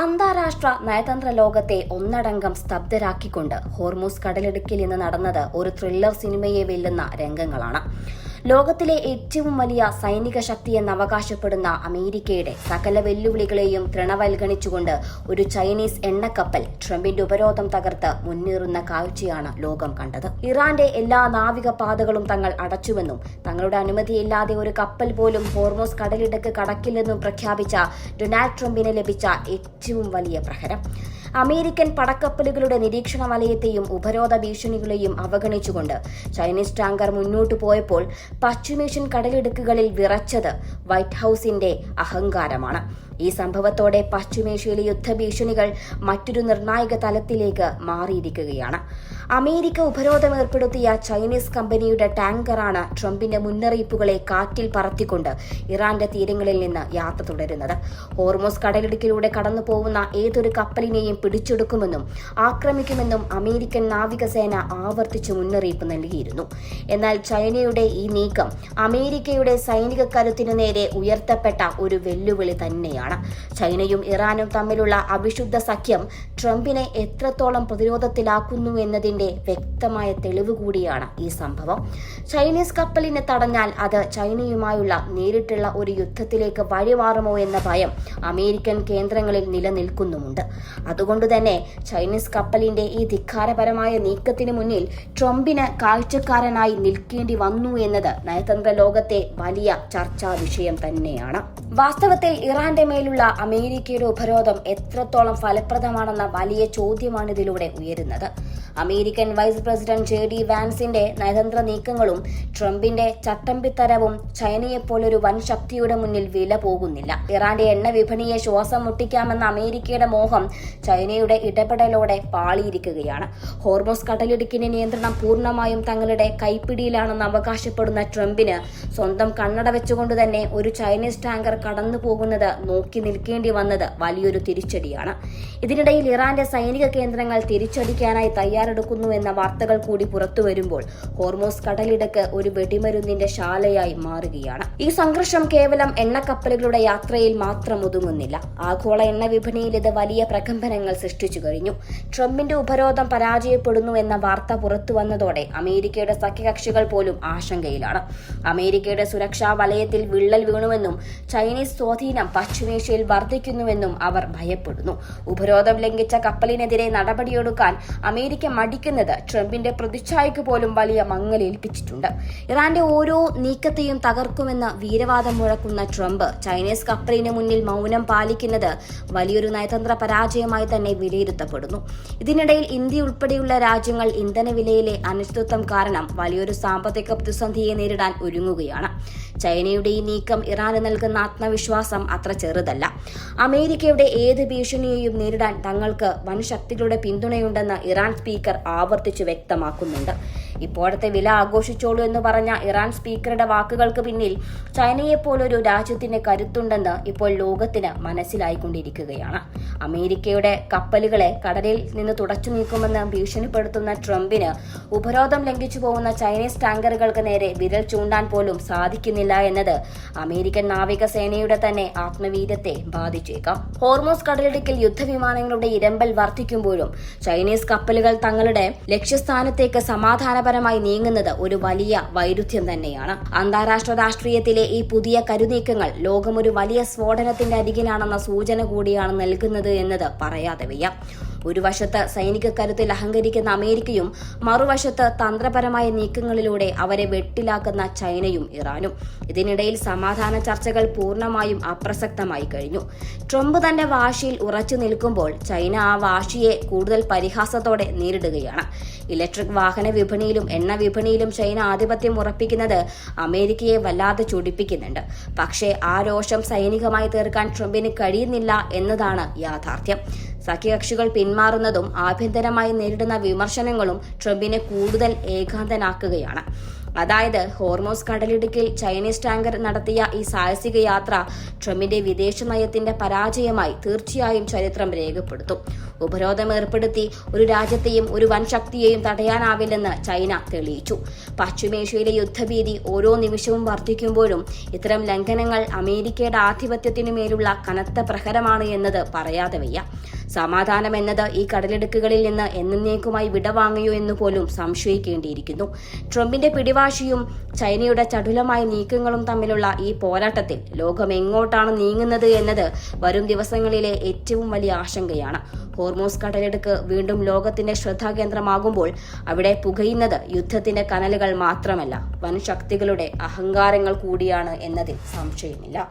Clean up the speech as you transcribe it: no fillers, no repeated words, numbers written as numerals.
അന്താരാഷ്ട്ര നയതന്ത്ര ലോകത്തെ ഒന്നടങ്കം സ്തബ്ധരാക്കിക്കൊണ്ട് ഹോർമൂസ് കടലിടുക്കിൽ ഇന്ന് നടന്നത് ഒരു ത്രില്ലർ സിനിമയെ വെല്ലുന്ന രംഗങ്ങളാണ്. ലോകത്തിലെ ഏറ്റവും വലിയ സൈനിക ശക്തിയെന്ന് അവകാശപ്പെടുന്ന അമേരിക്കയുടെ സകല വെല്ലുവിളികളെയും തൃണവൽഗണിച്ചുകൊണ്ട് ഒരു ചൈനീസ് എണ്ണക്കപ്പൽ ട്രംപിന്റെ ഉപരോധം തകർത്ത് മുന്നേറുന്ന കാഴ്ചയാണ് ലോകം കണ്ടത്. ഇറാന്റെ എല്ലാ നാവിക പാതകളും തങ്ങൾ അടച്ചുവെന്നും തങ്ങളുടെ അനുമതിയില്ലാതെ ഒരു കപ്പൽ പോലും ഹോർമൂസ് കടലിടുക്ക് കടക്കില്ലെന്നും പ്രഖ്യാപിച്ച ഡൊണാൾഡ് ട്രംപിന് ലഭിച്ച ഏറ്റവും വലിയ പ്രഹരം. അമേരിക്കൻ പടക്കപ്പലുകളുടെ നിരീക്ഷണ വലയത്തെയും ഉപരോധ ഭീഷണികളെയും അവഗണിച്ചുകൊണ്ട് ചൈനീസ് ടാങ്കർ മുന്നോട്ടു പോയപ്പോൾ പശ്ചിമേഷ്യൻ കടലിടുക്കുകളിൽ വിറച്ചത് വൈറ്റ് ഹൌസിന്റെ അഹങ്കാരമാണ്. ഈ സംഭവത്തോടെ പശ്ചിമേഷ്യയിലെ യുദ്ധഭീഷണികൾ മറ്റൊരു നിർണായക തലത്തിലേക്ക് മാറിയിരിക്കുകയാണ്. അമേരിക്ക ഉപരോധം ഏർപ്പെടുത്തിയ ചൈനീസ് കമ്പനിയുടെ ടാങ്കറാണ് ട്രംപിന്റെ മുന്നറിയിപ്പുകളെ കാറ്റിൽ പറത്തിക്കൊണ്ട് ഇറാന്റെ തീരങ്ങളിൽ നിന്ന് യാത്ര തുടരുന്നത്. ഹോർമൂസ് കടലിടുക്കിലൂടെ കടന്നു പോകുന്ന ഏതൊരു കപ്പലിനെയും പിടിച്ചെടുക്കുമെന്നും ആക്രമിക്കുമെന്നും അമേരിക്കൻ നാവികസേന ആവർത്തിച്ച് മുന്നറിയിപ്പ് നൽകിയിരുന്നു. എന്നാൽ ചൈനയുടെ ഈ നീക്കം അമേരിക്കയുടെ സൈനിക കരുത്തിനു നേരെ ഉയർത്തപ്പെട്ട ഒരു വെല്ലുവിളി തന്നെയാണ്. ചൈനയും ഇറാനും തമ്മിലുള്ള അവിശുദ്ധ സഖ്യം ട്രംപിനെ എത്രത്തോളം പ്രതിരോധത്തിലാക്കുന്നു എന്നതിന്റെ വ്യക്തമായ തെളിവ് കൂടിയാണ് ഈ സംഭവം. ചൈനീസ് കപ്പലിനെ തടഞ്ഞാൽ അത് ചൈനയുമായുള്ള നേരിട്ടുള്ള ഒരു യുദ്ധത്തിലേക്ക് വഴിമാറുമോ എന്ന ഭയം അമേരിക്കൻ കേന്ദ്രങ്ങളിൽ നിലനിൽക്കുന്നുമുണ്ട്. അതുകൊണ്ടുതന്നെ ചൈനീസ് കപ്പലിന്റെ ഈ ധിക്കാരപരമായ നീക്കത്തിന് മുന്നിൽ ട്രംപിന് കാഴ്ചക്കാരനായി നിൽക്കേണ്ടി വന്നു എന്നത് നയതന്ത്ര ലോകത്തെ വലിയ ചർച്ചാ വിഷയം തന്നെയാണ്. വാസ്തവത്തിൽ ഇറാന്റെ മേലുള്ള അമേരിക്കയുടെ ഉപരോധം എത്രത്തോളം ഫലപ്രദമാണെന്ന വലിയ ചോദ്യമാണ് ഇതിലൂടെ ഉയരുന്നത്. അമേരിക്കൻ വൈസ് പ്രസിഡന്റ് JD വാൻസിന്റെ നയതന്ത്ര നീക്കങ്ങളും ട്രംപിന്റെ ചട്ടമ്പിത്തരവും ചൈനയെപ്പോലൊരു വൻ ശക്തിയുടെ മുന്നിൽ വില പോകുന്നില്ല. ഇറാന്റെ എണ്ണ വിപണിയെ ശ്വാസം മുട്ടിക്കാമെന്ന അമേരിക്കയുടെ മോഹം ചൈനയുടെ ഇടപെടലോടെ പാളിയിരിക്കുകയാണ്. ഹോർമൂസ് കടലിടുക്കിന്റെ നിയന്ത്രണം പൂർണ്ണമായും തങ്ങളുടെ കൈപ്പിടിയിലാണെന്ന് അവകാശപ്പെടുന്ന ട്രംപിന് സ്വന്തം കണ്ണട വെച്ചുകൊണ്ട് തന്നെ ഒരു ചൈനീസ് ടാങ്കർ കടന്നു പോകുന്നത് നോക്കി നിൽക്കേണ്ടി വന്നത് വലിയൊരു തിരിച്ചടിയാണ്. ഇതിനിടയിൽ ഇറാന്റെ സൈനിക കേന്ദ്രങ്ങൾ തിരിച്ചടിക്കാനായി തയ്യാറെടുക്കുന്നു എന്ന വാർത്തകൾ കൂടി പുറത്തുവരുമ്പോൾ ഹോർമൂസ് കടലിടുക്ക് ഒരു വെടിമരുന്നിന്റെ ശാലയായി മാറുകയാണ്. ഈ സംഘർഷം കേവലം എണ്ണക്കപ്പലുകളുടെ യാത്രയിൽ മാത്രം ഒതുങ്ങുന്നില്ല. ആഗോള എണ്ണ വിപണിയിൽ ഇത് വലിയ പ്രകമ്പനങ്ങൾ സൃഷ്ടിച്ചു കഴിഞ്ഞു. ട്രംപിന്റെ ഉപരോധം പരാജയപ്പെടുന്നു എന്ന വാർത്ത പുറത്തു വന്നതോടെ അമേരിക്കയുടെ സഖ്യകക്ഷികൾ പോലും ആശങ്കയിലാണ്. അമേരിക്കയുടെ സുരക്ഷാ വലയത്തിൽ വിള്ളൽ വീണുവെന്നും ചൈനീസ് സ്വാധീനം പശ്ചിമേഷ്യയിൽ വർദ്ധിക്കുന്നുവെന്നും അവർ ഭയപ്പെടുന്നു. ഉപരോധം ലംഘിച്ച കപ്പലിനെതിരെ നടപടിയെടുക്കാൻ അമേരിക്ക മടിക്കുന്നത് ട്രംപിന്റെ പ്രതിച്ഛായയ്ക്ക് പോലും വലിയ മങ്ങലേൽപ്പിച്ചിട്ടുണ്ട്. ഇറാന്റെ ഓരോ നീക്കത്തെയും തകർക്കുമെന്ന് വീരവാദം മുഴക്കുന്ന ട്രംപ് ചൈനീസ് കപ്പലിന് മുന്നിൽ മൗനം പാലിക്കുന്നത് വലിയൊരു നയതന്ത്ര പരാജയമായി തന്നെ വിലയിരുത്തപ്പെടുന്നു. ഇതിനിടയിൽ ഇന്ത്യ ഉൾപ്പെടെയുള്ള രാജ്യങ്ങൾ ഇന്ധനവിലയിലെ അനിശ്ചിതത്വം കാരണം വലിയൊരു സാമ്പത്തിക പ്രതിസന്ധിയെ നേരിടാൻ ഒരുങ്ങുകയാണ്. ചൈനയുടെ ഈ നീക്കം ഇറാന് നൽകുന്ന ആത്മവിശ്വാസം അത്ര ചെറുതല്ല. അമേരിക്കയുടെ ഏത് ഭീഷണിയെയും നേരിടാൻ തങ്ങൾക്ക് വൻ ശക്തികളുടെ പിന്തുണയുണ്ടെന്ന് ഇറാൻ സ്പീക്കർ ആവർത്തിച്ച് വ്യക്തമാക്കുന്നുണ്ട്. ഇപ്പോഴത്തെ വില ആഘോഷിച്ചോളൂ എന്ന് പറഞ്ഞ ഇറാൻ സ്പീക്കറുടെ വാക്കുകൾക്ക് പിന്നിൽ ചൈനയെപ്പോലൊരു രാജ്യത്തിന് കരുത്തുണ്ടെന്ന് ഇപ്പോൾ ലോകത്തിന് മനസ്സിലായിക്കൊണ്ടിരിക്കുകയാണ്. അമേരിക്കയുടെ കപ്പലുകളെ കടലിൽ നിന്ന് തുടച്ചു നീക്കുമെന്ന് ഭീഷണിപ്പെടുത്തുന്ന ട്രംപിന് ഉപരോധം ലംഘിച്ചു പോകുന്ന ചൈനീസ് ടാങ്കറുകൾക്ക് നേരെ വിരൽ ചൂണ്ടാൻ പോലും സാധിക്കുന്നില്ല എന്നത് അമേരിക്കൻ നാവികസേനയുടെ തന്നെ ആത്മവീര്യത്തെ ബാധിച്ചേക്കാം. ഹോർമൂസ് കടലിടുക്കിൽ യുദ്ധവിമാനങ്ങളുടെ ഇരമ്പൽ വർദ്ധിക്കുമ്പോഴും ചൈനീസ് കപ്പലുകൾ തങ്ങളുടെ ലക്ഷ്യസ്ഥാനത്തേക്ക് സമാധാനപരമായി നീങ്ങുന്നത് ഒരു വലിയ വൈരുദ്ധ്യം തന്നെയാണ്. അന്താരാഷ്ട്ര രാഷ്ട്രീയത്തിലെ ഈ പുതിയ കരുനീക്കങ്ങൾ ലോകം ഒരു വലിയ സ്ഫോടനത്തിന്റെ അരികിലാണെന്ന സൂചന കൂടിയാണ് നൽകുന്നത് എന്നത് പറയാതെ വയ്യ. ഒരു വശത്ത് സൈനിക കരുത്തിൽ അഹങ്കരിക്കുന്ന അമേരിക്കയും മറുവശത്ത് തന്ത്രപരമായ നീക്കങ്ങളിലൂടെ അവരെ വെട്ടിലാക്കുന്ന ചൈനയും ഇറാനും. ഇതിനിടയിൽ സമാധാന ചർച്ചകൾ പൂർണ്ണമായും അപ്രസക്തമായി കഴിഞ്ഞു. ട്രംപ് തന്റെ വാശിയിൽ ഉറച്ചു നിൽക്കുമ്പോൾ ചൈന ആ വാശിയെ കൂടുതൽ പരിഹാസത്തോടെ നേരിടുകയാണ്. ഇലക്ട്രിക് വാഹന വിപണിയിലും എണ്ണ വിപണിയിലും ചൈന ആധിപത്യം ഉറപ്പിക്കുന്നത് അമേരിക്കയെ വല്ലാതെ ചൊടിപ്പിക്കുന്നുണ്ട്. പക്ഷേ ആ രോഷം സൈനികമായി തീർക്കാൻ ട്രംപിന് കഴിയുന്നില്ല എന്നതാണ് യാഥാർത്ഥ്യം. സഖ്യകക്ഷികൾ പിന്മാറുന്നതും ആഭ്യന്തരമായി നേരിടുന്ന വിമർശനങ്ങളും ട്രംപിനെ കൂടുതൽ ഏകാന്തനാക്കുകയാണ്. അതായത് ഹോർമോസ് കടലിടുക്കിൽ ചൈനീസ് ടാങ്കർ നടത്തിയ ഈ സാഹസിക യാത്ര ട്രംപിന്റെ വിദേശ നയത്തിന്റെ പരാജയമായി തീർച്ചയായും ചരിത്രം രേഖപ്പെടുത്തും. ഉപരോധം ഏർപ്പെടുത്തി ഒരു രാജ്യത്തെയും ഒരു വൻ ശക്തിയെയും തടയാനാവില്ലെന്ന് ചൈന തെളിയിച്ചു. പശ്ചിമേഷ്യയിലെ യുദ്ധഭീതി ഓരോ നിമിഷവും വർദ്ധിക്കുമ്പോഴും ഇത്തരം ലംഘനങ്ങൾ അമേരിക്കയുടെ ആധിപത്യത്തിനുമേലുള്ള കനത്ത പ്രഹരമാണ് എന്നത് പറയാതെ വയ്യ. സമാധാനം എന്നത് ഈ കടലിടുക്കുകളിൽ നിന്ന് എന്നേക്കുമായി വിടവാങ്ങിയോ എന്ന് പോലും സംശയിക്കേണ്ടിയിരിക്കുന്നു. ട്രംപിന്റെ പിടിവാശിയും ചൈനയുടെ ചടുലമായ നീക്കങ്ങളും തമ്മിലുള്ള ഈ പോരാട്ടത്തിൽ ലോകം എങ്ങോട്ടാണ് നീങ്ങുന്നത് എന്നത് വരും ദിവസങ്ങളിലെ ഏറ്റവും വലിയ ആശങ്കയാണ്. ഹോർമൂസ് കടലിടുക്ക് വീണ്ടും ലോകത്തിന്റെ ശ്രദ്ധാകേന്ദ്രമാകുമ്പോൾ അവിടെ പുകയുന്നത് യുദ്ധത്തിന്റെ കനലുകൾ മാത്രമല്ല, വൻ ശക്തികളുടെ അഹങ്കാരങ്ങൾ കൂടിയാണ് എന്നതിൽ സംശയമില്ല.